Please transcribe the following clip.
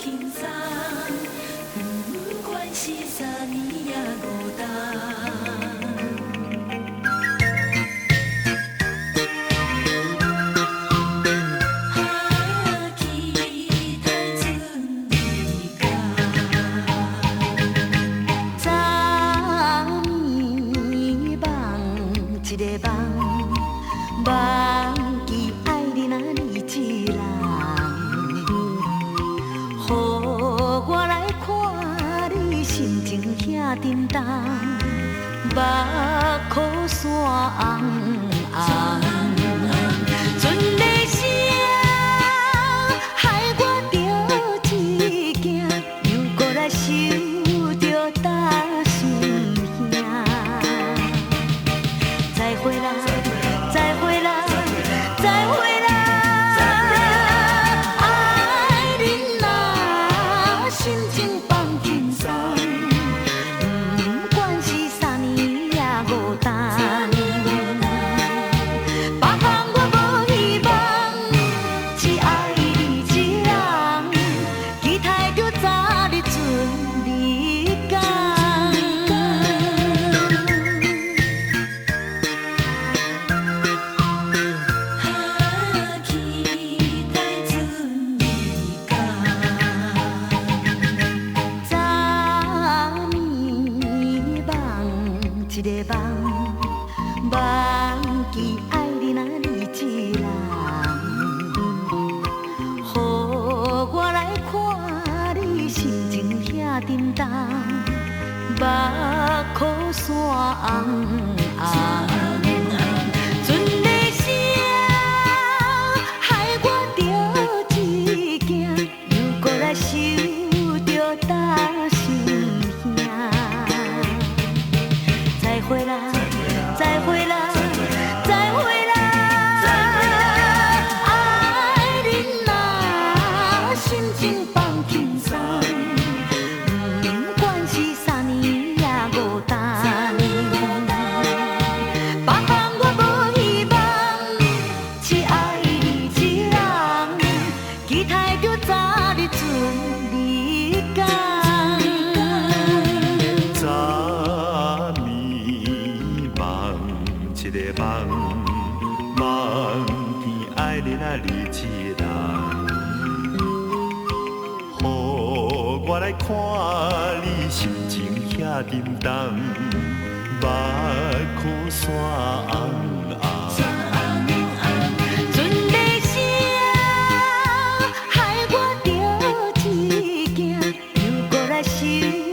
轻松，不管是三年也五冬。一个梦，忘记爱你那离一人，予我来看你心情遐沉重，目眶线红红。船的声害我着一惊，又搁来想着担心兄。再会啦，再会啦，再会啦！爱你若心情放轻松，不管是三年也五冬。别项我无希望，只爱你一人，期待着早日准你讲。一个梦，忘记爱你那离一人，予我来看你心情遐沉重，目眶线红红。船的声害我着一惊，又搁来想着担心兄。再会啦，再会啦，再会啦！爱你若心情放轻松，不管是三年也五冬。别项我无希望，只爱你一人，期待着早日准你讲。一个梦，梦见爱你那离一人，予我来看你心情遐沉重，目眶线红红。船的声害我着一惊，又搁来想。